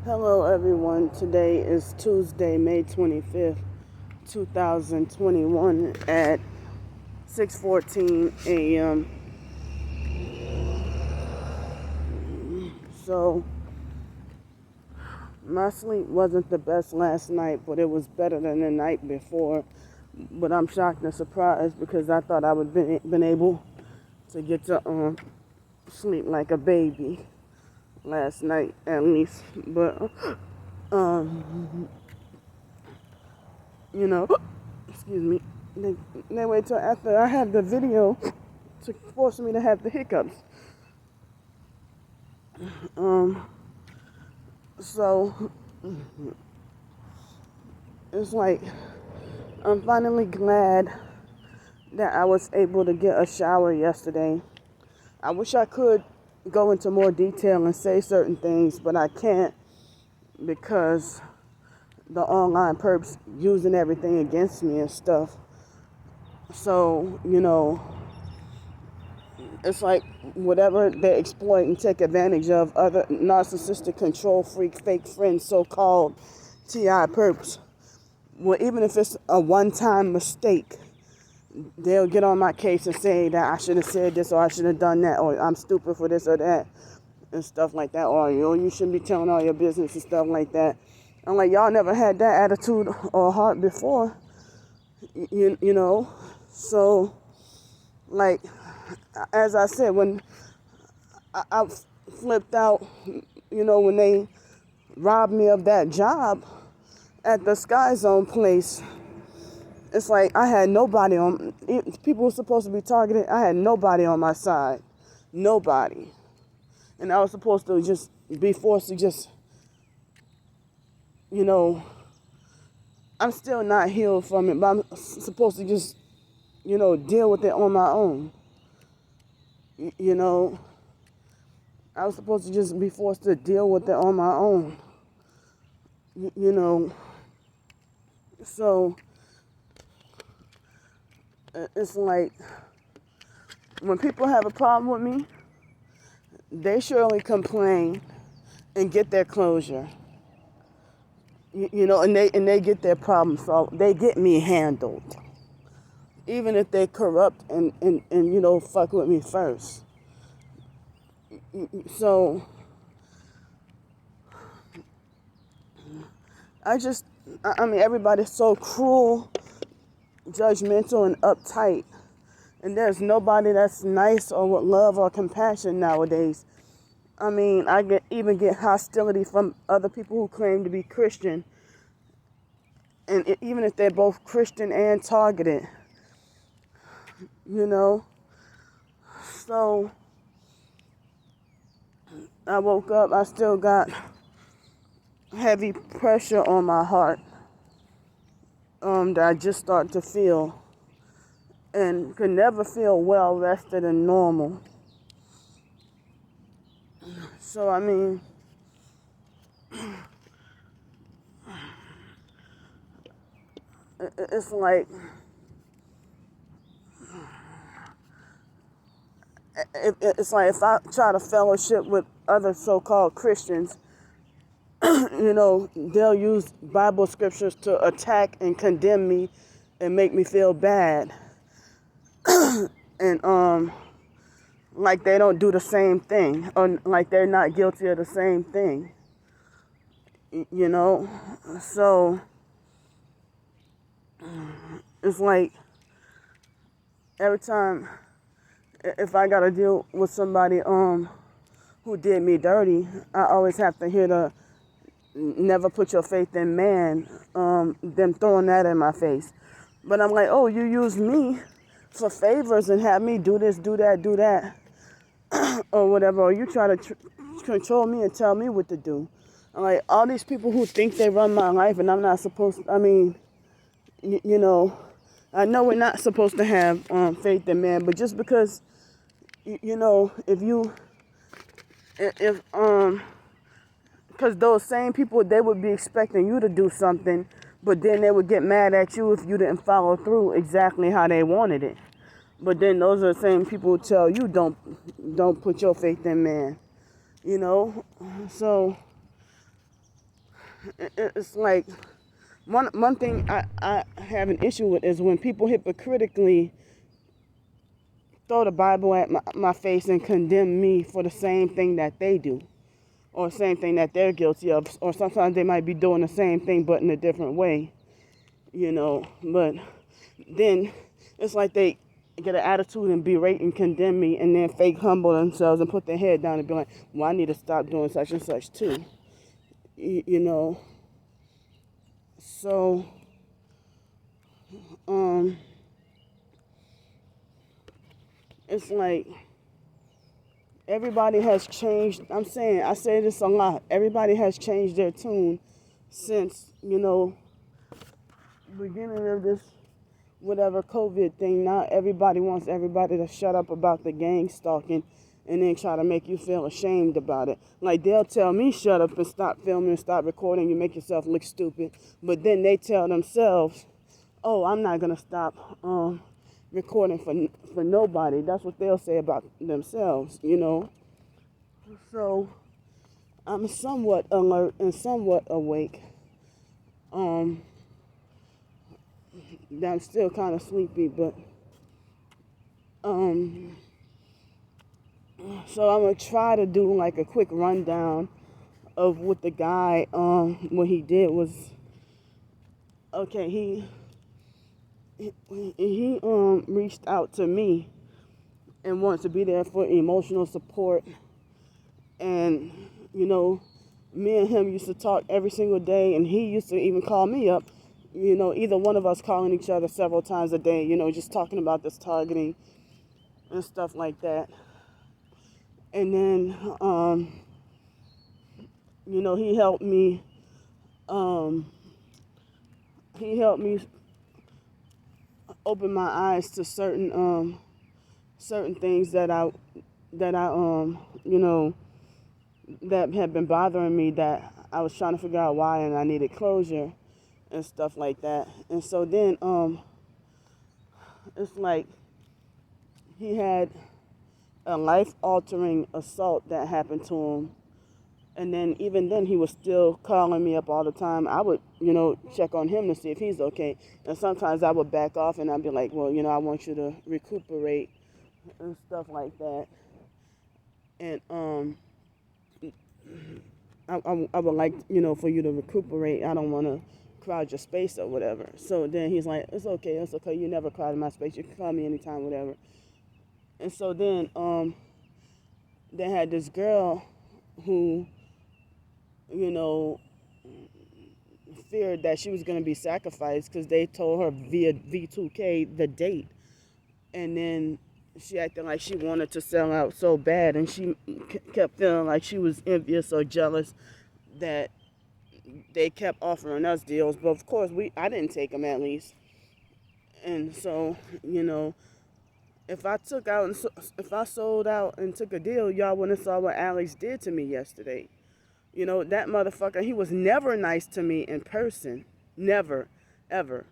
Hello everyone, today is Tuesday, May 25th, 2021 at 6:14 a.m. So, my sleep wasn't the best last night, but it was better than the night before. But I'm shocked and surprised because I thought I would been able to get to sleep like a baby last night at least. But excuse me, they wait till after I have the video to force me to have the hiccups. So it's like I'm finally glad that I was able to get a shower yesterday. I wish I could go into more detail and say certain things, but I can't because the online perps using everything against me and stuff. So, it's like whatever they exploit and take advantage of other narcissistic control freak fake friends, so-called TI perps. Well, even if it's a one-time mistake, they'll get on my case and say that I should have said this or I should have done that or I'm stupid for this or that and stuff like that, or you shouldn't be telling all your business and stuff like that. I'm like, y'all never had that attitude or heart before, you know. So, like, as I said, when I flipped out, when they robbed me of that job at the Sky Zone place, it's like I had nobody on, people were supposed to be targeted, I had nobody on my side. Nobody. And I was supposed to just be forced to just, I'm still not healed from it, but I'm supposed to just, deal with it on my own. I was supposed to just be forced to deal with it on my own. So it's like when people have a problem with me, they surely complain and get their closure. And they get their problem solved. They get me handled. Even if they corrupt and fuck with me first. So everybody's so cruel, judgmental, and uptight. And there's nobody that's nice or with love or compassion nowadays. I even get hostility from other people who claim to be Christian. And even if they're both Christian and targeted. So I woke up, I still got heavy pressure on my heart that I just start to feel and could never feel well rested and normal. So it's like if I try to fellowship with other so-called Christians, they'll use Bible scriptures to attack and condemn me and make me feel bad. And like they don't do the same thing, or like they're not guilty of the same thing. So it's like every time if I gotta deal with somebody who did me dirty, I always have to hear the never put your faith in man, them throwing that in my face. But I'm like, oh, you use me for favors and have me do this, do that, or whatever, or you try to control me and tell me what to do. I'm like, all these people who think they run my life and I'm not supposed to, I know we're not supposed to have faith in man, but just because, because those same people, they would be expecting you to do something, but then they would get mad at you if you didn't follow through exactly how they wanted it. But then those are the same people who tell you don't put your faith in man. So it's like one thing I have an issue with is when people hypocritically throw the Bible at my face and condemn me for the same thing that they do, or same thing that they're guilty of, or sometimes they might be doing the same thing but in a different way, but then it's like they get an attitude and berate and condemn me and then fake humble themselves and put their head down and be like, well, I need to stop doing such and such too, you know. So it's like everybody has changed. I say this a lot. Everybody has changed their tune since, beginning of this whatever COVID thing. Now everybody wants everybody to shut up about the gang stalking and then try to make you feel ashamed about it. Like they'll tell me shut up and stop filming and stop recording, you make yourself look stupid. But then they tell themselves, oh, I'm not going to stop recording for nobody. That's what they'll say about themselves, So I'm somewhat alert and somewhat awake. I'm still kind of sleepy, but so I'm gonna try to do like a quick rundown of what the guy what he did was okay. He reached out to me and wanted to be there for emotional support, and me and him used to talk every single day, and he used to even call me up. Either one of us calling each other several times a day, just talking about this targeting and stuff like that. And then, he helped me. He helped me open my eyes to certain things that that had been bothering me, that I was trying to figure out why, and I needed closure and stuff like that. And so then it's like he had a life-altering assault that happened to him, and then even then he was still calling me up all the time. I would check on him to see if he's okay, and sometimes I would back off and I'd be like, well, I want you to recuperate and stuff like that. And I would like for you to recuperate. I don't want to crowd your space or whatever. So then he's like, it's okay, you never crowd in my space, you can call me anytime, whatever. And so then they had this girl who feared that she was going to be sacrificed because they told her via V2K the date, and then she acted like she wanted to sell out so bad, and she kept feeling like she was envious or jealous that they kept offering us deals, but of course I didn't take them, at least. And so if I sold out and took a deal, y'all wouldn't have saw what Alex did to me yesterday. That motherfucker, he was never nice to me in person, never, ever.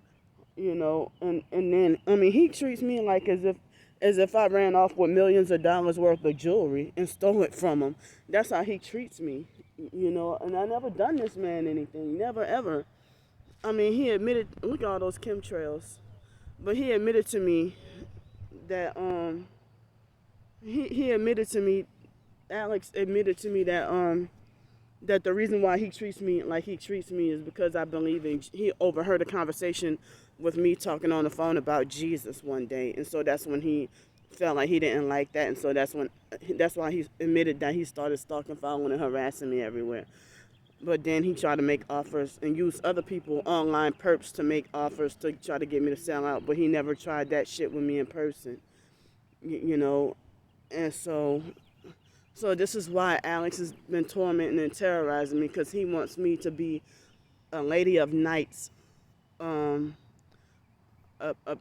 And then he treats me like as if I ran off with millions of dollars worth of jewelry and stole it from him. That's how he treats me. And I never done this man anything, never ever. He admitted, look at all those chemtrails, but he admitted to me that he admitted to me, Alex admitted to me that the reason why he treats me like he treats me is because I believe he overheard a conversation with me talking on the phone about Jesus one day, and so that's when he felt like he didn't like that, and so that's why he admitted that he started stalking, following, and harassing me everywhere. But then he tried to make offers and use other people, online perps, to make offers to try to get me to sell out, but he never tried that shit with me in person, and so this is why Alex has been tormenting and terrorizing me, because he wants me to be a lady of nights, a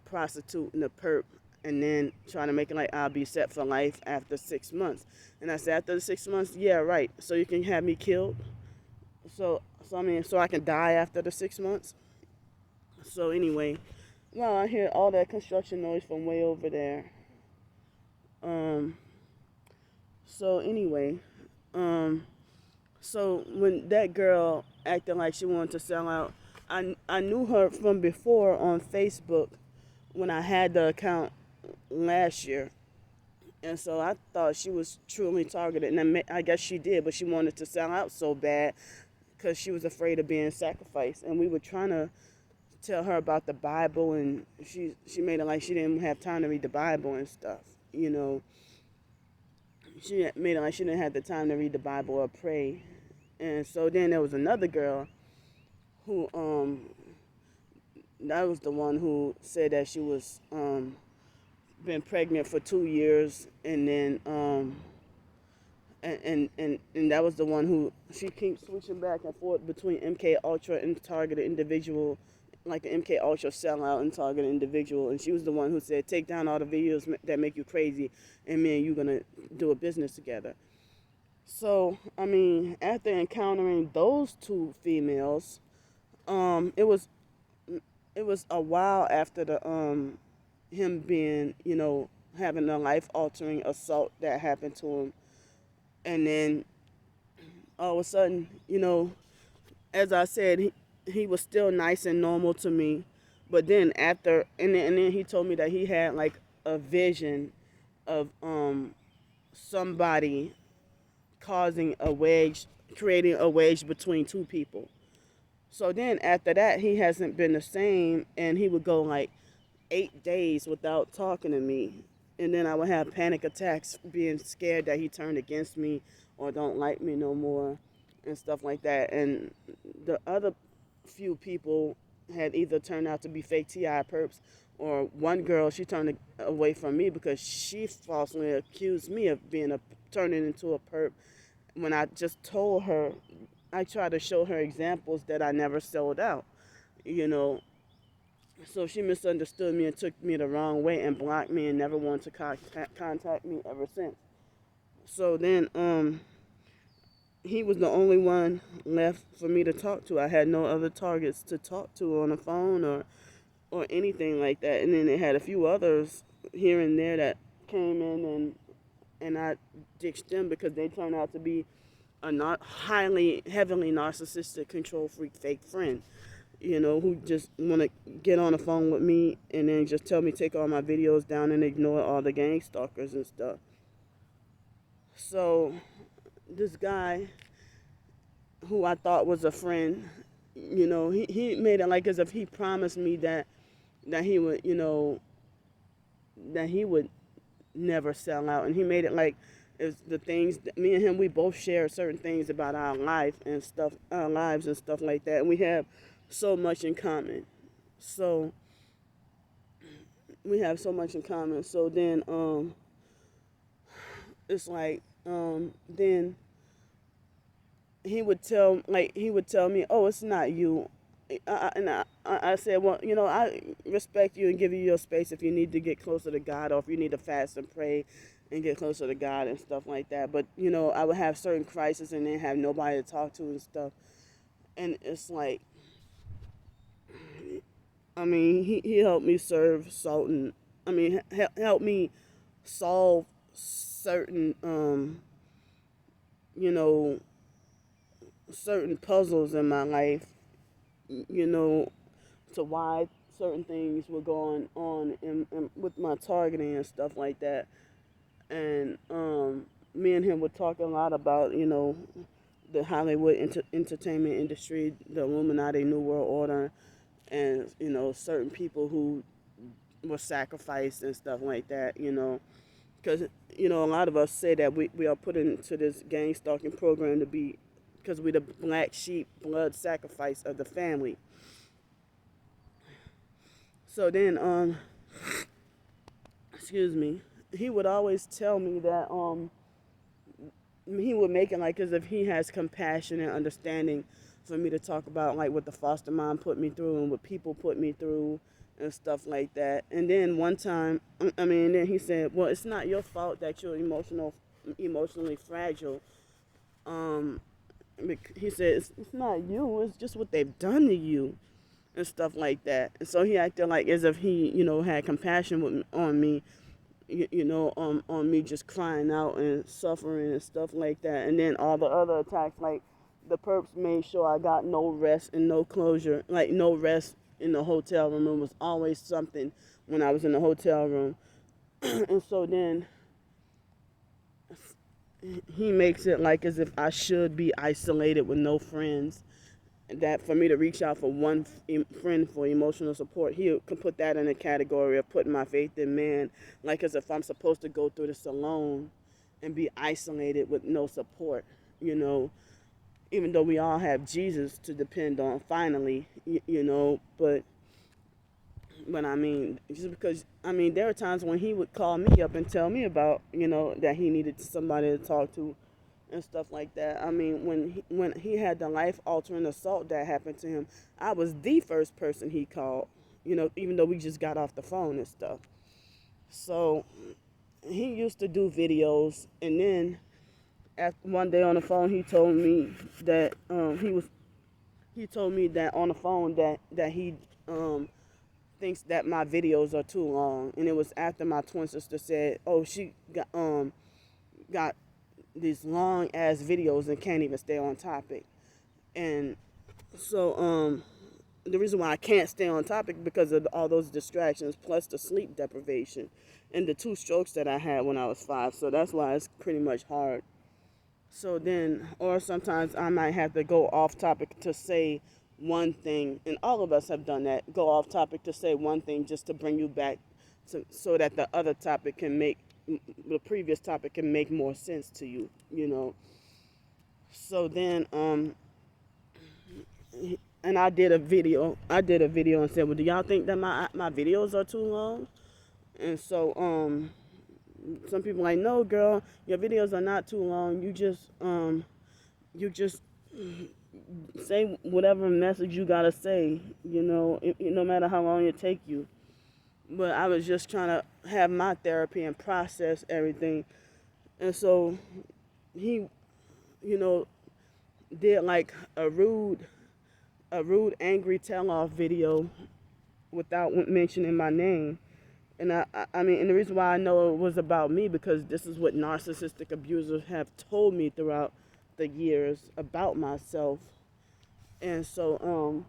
prostitute and a perp, and then trying to make it like I'll be set for life after 6 months. And I said, after the 6 months, yeah, right. So you can have me killed. So I can die after the 6 months. So anyway, well, I hear all that construction noise from way over there. So anyway, So when that girl acted like she wanted to sell out, I knew her from before on Facebook when I had the account last year. And so I thought she was truly targeted. And I guess she did, but she wanted to sell out so bad because she was afraid of being sacrificed. And we were trying to tell her about the Bible, and she made it like she didn't have time to read the Bible and stuff. You know, she made it like she didn't have the time to read the Bible or pray. And so then there was another girl who that was the one who said that she was been pregnant for 2 years, and then and that was the one who she keeps switching back and forth between MK Ultra and targeted individual, like an MK Ultra sellout and targeted individual. And she was the one who said, take down all the videos that make you crazy, and me and you gonna do a business together. So I mean, after encountering those two females, it was a while after the him being, having a life altering assault that happened to him. And then all of a sudden, as I said, he was still nice and normal to me. But then and then he told me that he had like a vision of somebody causing a wedge, creating a wedge between two people. So then after that, he hasn't been the same, and he would go like 8 days without talking to me. And then I would have panic attacks, being scared that he turned against me or don't like me no more and stuff like that. And the other few people had either turned out to be fake TI perps, or one girl, she turned away from me because she falsely accused me of turning into a perp, when I just told her, I tried to show her examples that I never sold out, you know. So she misunderstood me and took me the wrong way and blocked me and never wanted to contact me ever since. So then he was the only one left for me to talk to. I had no other targets to talk to on the phone or anything like that. And then they had a few others here and there that came in, and I ditched them because they turned out to be a not heavily narcissistic, control freak, fake friend, who just want to get on the phone with me and then just tell me take all my videos down and ignore all the gang stalkers and stuff. So this guy, who I thought was a friend, he made it like as if he promised me that he would, that he would never sell out. And he made it like it's the things that me and him, we both share certain things about our lives and stuff like that. And we have so much in common. So we have so much in common. So then it's like then he would tell me, oh, it's not you. I said, well, I respect you and give you your space if you need to get closer to God, or if you need to fast and pray and get closer to God and stuff like that. But, I would have certain crises and then have nobody to talk to and stuff. And it's like, I mean, he helped me serve Sultan. I mean, help me solve certain, certain puzzles in my life, to why certain things were going on with my targeting and stuff like that. And me and him would talk a lot about, the Hollywood entertainment industry, the Illuminati New World Order, and, certain people who were sacrificed and stuff like that, Because, a lot of us say that we are put into this gang stalking program because we're the black sheep blood sacrifice of the family. So then, excuse me, he would always tell me that he would make it like as if he has compassion and understanding for me to talk about like what the foster mom put me through and what people put me through and stuff like that. And then one time, then he said, well, it's not your fault that you're emotionally fragile. He said, it's not you, it's just what they've done to you and stuff like that. And so he acted like as if he, had compassion on me, on me just crying out and suffering and stuff like that. And then all the other attacks, like the perps made sure I got no rest and no closure, like no rest in the hotel room. It was always something when I was in the hotel room. And so then he makes it like as if I should be isolated with no friends. That for me to reach out for one friend for emotional support, he can put that in a category of putting my faith in man, like as if I'm supposed to go through this alone and be isolated with no support, you know, even though we all have Jesus to depend on finally, but I mean, just because, I mean, there were times when he would call me up and tell me about, that he needed somebody to talk to and stuff like that. I mean, when he had the life-altering assault that happened to him, I was the first person he called, even though we just got off the phone and stuff. So he used to do videos, and then after one day on the phone, he told me that he told me that on the phone that he thinks that my videos are too long, and it was after my twin sister said, "Oh, she got these long ass videos and can't even stay on topic." And so the reason why I can't stay on topic because of all those distractions plus the sleep deprivation and the 2 strokes that I had when I was 5. So that's why it's pretty much hard. So then, or sometimes I might have to go off topic to say one thing, and all of us have done that, go off topic to say one thing just to bring you back so that the other topic can make, the previous topic can make more sense to you, So then, and I did a video and said, well, do y'all think that my videos are too long? And so, some people like, no, girl, your videos are not too long. You just say whatever message you gotta say, no matter how long it take you. But I was just trying to have my therapy and process everything. And so he, you know, did like a rude, angry tell-off video without mentioning my name. And I mean, and the reason why I know it was about me because this is what narcissistic abusers have told me throughout the years about myself. And so,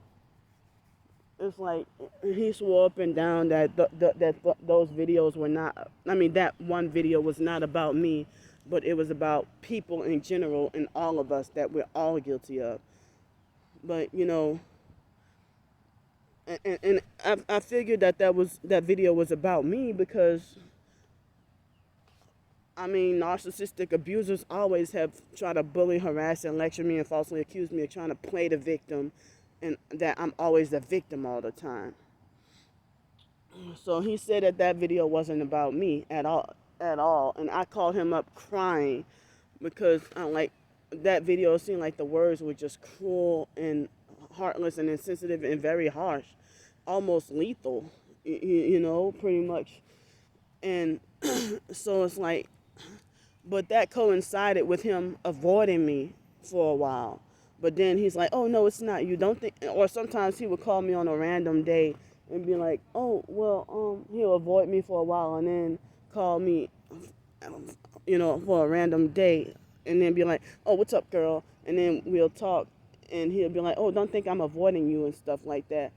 it's like he swore up and down that those videos were not. I mean, that one video was not about me, but it was about people in general and all of us that we're all guilty of. But and I figured that video was about me because I mean, narcissistic abusers always have tried to bully, harass, and lecture me and falsely accuse me of trying to play the victim and that I'm always the victim all the time. So he said that video wasn't about me at all. And I called him up crying because like that video seemed like the words were just cruel and heartless and insensitive and very harsh, almost lethal, pretty much. And so it's like, but that coincided with him avoiding me for a while. But then he's like, "Oh no, it's not you. Don't think." Or sometimes he would call me on a random day and be like, "Oh well, he'll avoid me for a while and then call me, for a random day, and then be like, 'Oh, what's up, girl?' And then we'll talk, and he'll be like, 'Oh, don't think I'm avoiding you,' and stuff like that."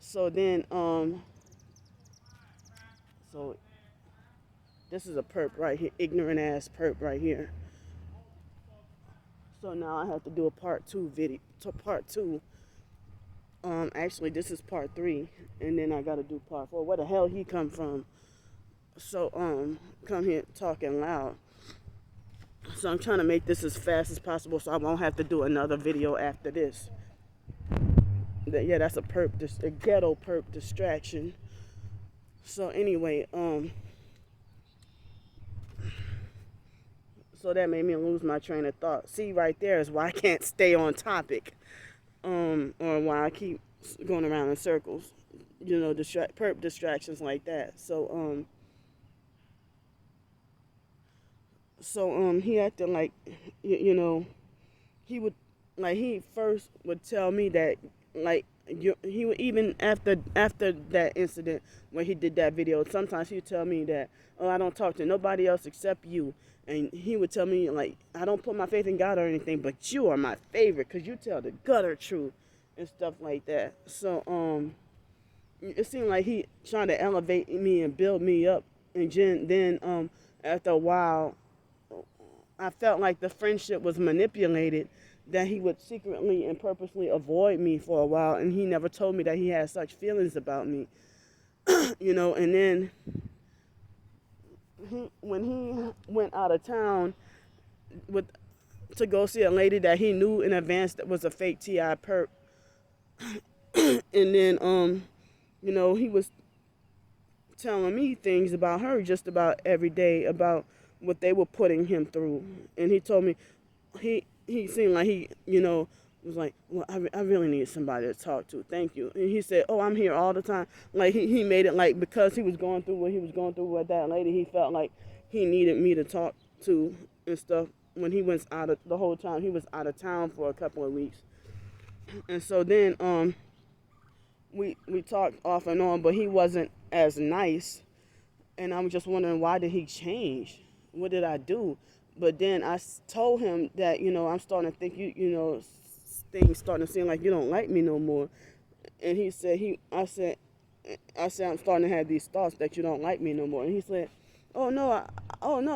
So then, so this is a perp right here, ignorant ass perp right here. So now I have to do a part 2 video. To part 2. Actually, this is part 3, and then I gotta do part 4. Where the hell he come from? So come here talking loud. So I'm trying to make this as fast as possible, so I won't have to do another video after this. Yeah, that's a ghetto perp distraction. So anyway, so that made me lose my train of thought. See, right there is why I can't stay on topic, or why I keep going around in circles, perp distractions like that. So he acted like, he would, like he first would tell me that like he would, even after that incident when he did that video, sometimes he would tell me that, oh, I don't talk to nobody else except you. And he would tell me, like, I don't put my faith in God or anything, but you are my favorite because you tell the gutter truth and stuff like that. So it seemed like he trying to elevate me and build me up. And then after a while, I felt like the friendship was manipulated, that he would secretly and purposely avoid me for a while, and he never told me that he had such feelings about me. And then when he went out of town with to go see a lady that he knew in advance that was a fake TI perp, and then he was telling me things about her just about every day, about what they were putting him through. And he told me, he seemed like he was like, well, I really need somebody to talk to, thank you. And he said, oh, I'm here all the time. Like he made it like because he was going through what he was going through with that lady, he felt like he needed me to talk to and stuff. When he was the whole time he was out of town for a couple of weeks. And so then we talked off and on, but he wasn't as nice. And I'm just wondering, why did he change? What did I do? But then I told him that, I'm starting to think things starting to seem like you don't like me no more. And he said, I said, I'm starting to have these thoughts that you don't like me no more. And he said, oh no,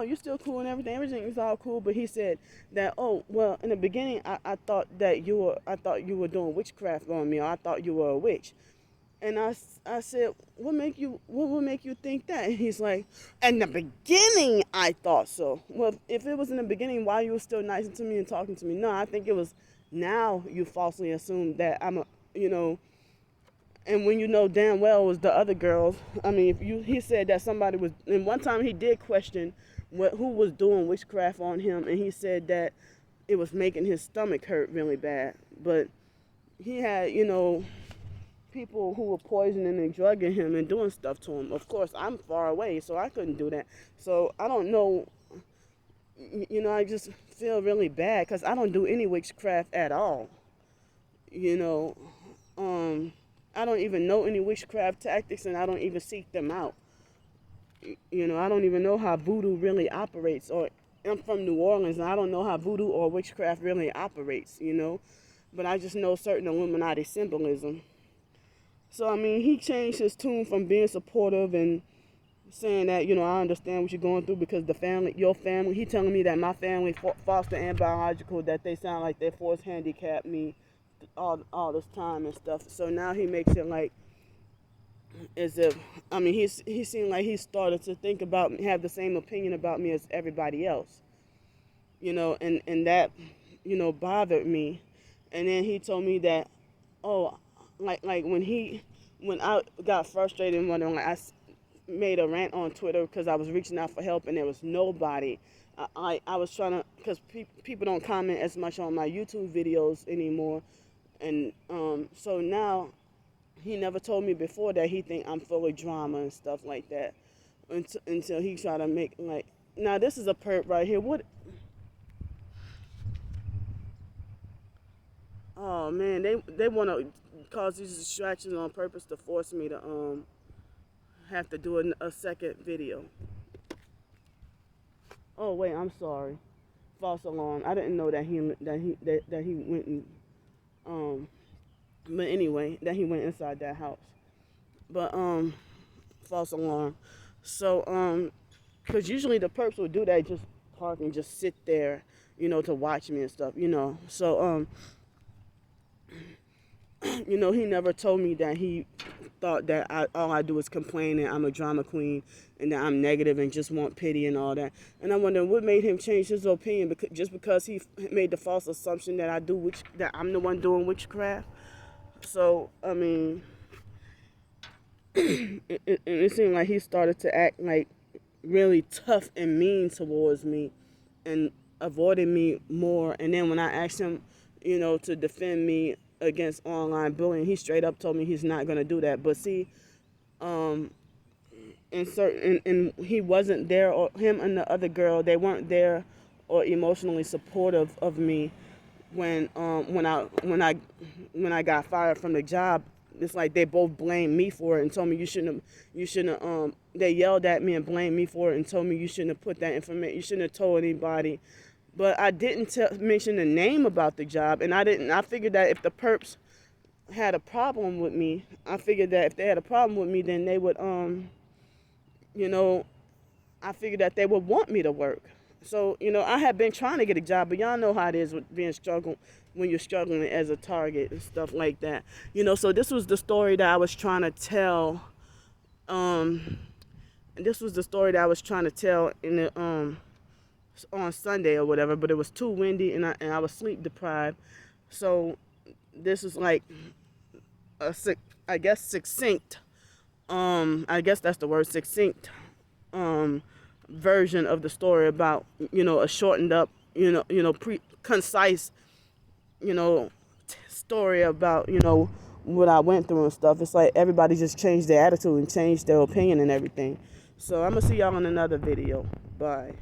you're still cool and everything is all cool. But he said that, oh, well, in the beginning, I thought you were doing witchcraft on me, or I thought you were a witch. And I said, what would make you think that? And he's like, in the beginning, I thought so. Well, if it was in the beginning, why you were still nice to me and talking to me? No, I think it was now you falsely assumed that I'm and when you know damn well it was the other girls. I mean, he said that somebody was, and one time he did question who was doing witchcraft on him, and he said that it was making his stomach hurt really bad. But he had, people who were poisoning and drugging him and doing stuff to him. Of course, I'm far away, so I couldn't do that. So I don't know, I just feel really bad because I don't do any witchcraft at all. I don't even know any witchcraft tactics, and I don't even seek them out. I don't even know how voodoo really operates. Or I'm from New Orleans, and I don't know how voodoo or witchcraft really operates, But I just know certain Illuminati symbolism. So, I mean, he changed his tune from being supportive and saying that, I understand what you're going through because your family, he telling me that my family, foster and biological, that they sound like they force handicapped me all this time and stuff. So now he makes it like as if, he seemed like he started to think about, have the same opinion about me as everybody else, and that, bothered me. And then he told me that, oh, like when I got frustrated and wondering, like I made a rant on Twitter because I was reaching out for help and there was nobody. I was trying to, because people don't comment as much on my YouTube videos anymore, and so now he never told me before that he think I'm full of drama and stuff like that, until he tried to make like, now this is a perp right here. What? Oh man, they want to cause these distractions on purpose to force me to have to do a second video. Oh wait, I'm sorry. False alarm. I didn't know that he went and but anyway, that he went inside that house. But false alarm. So cuz usually the perps would do that, just park and just sit there, to watch me and stuff, So he never told me that he thought that all I do is complain and I'm a drama queen and that I'm negative and just want pity and all that. And I wonder what made him change his opinion, just because he made the false assumption that that I'm the one doing witchcraft. So I mean, it seemed like he started to act like really tough and mean towards me and avoiding me more. And then when I asked him, to defend me against online bullying, he straight up told me he's not going to do that. But see, and he wasn't there, or him and the other girl, they weren't there or emotionally supportive of me when I got fired from the job. It's like they both blamed me for it and told me you shouldn't have, they yelled at me and blamed me for it and told me you shouldn't have put that information, you shouldn't have told anybody. But I didn't mention the name about the job, and I figured that if the perps had a problem with me, I figured that if they had a problem with me, then they would, you know, I figured that they would want me to work. So, I had been trying to get a job, but y'all know how it is with when you're struggling as a target and stuff like that. So this was the story that I was trying to tell. And this was the story that I was trying to tell in the on Sunday or whatever, but it was too windy and I was sleep deprived. So this is like I guess succinct. I guess that's the word, succinct. Version of the story about a shortened up concise story about what I went through and stuff. It's like everybody just changed their attitude and changed their opinion and everything. So I'm gonna see y'all in another video. Bye.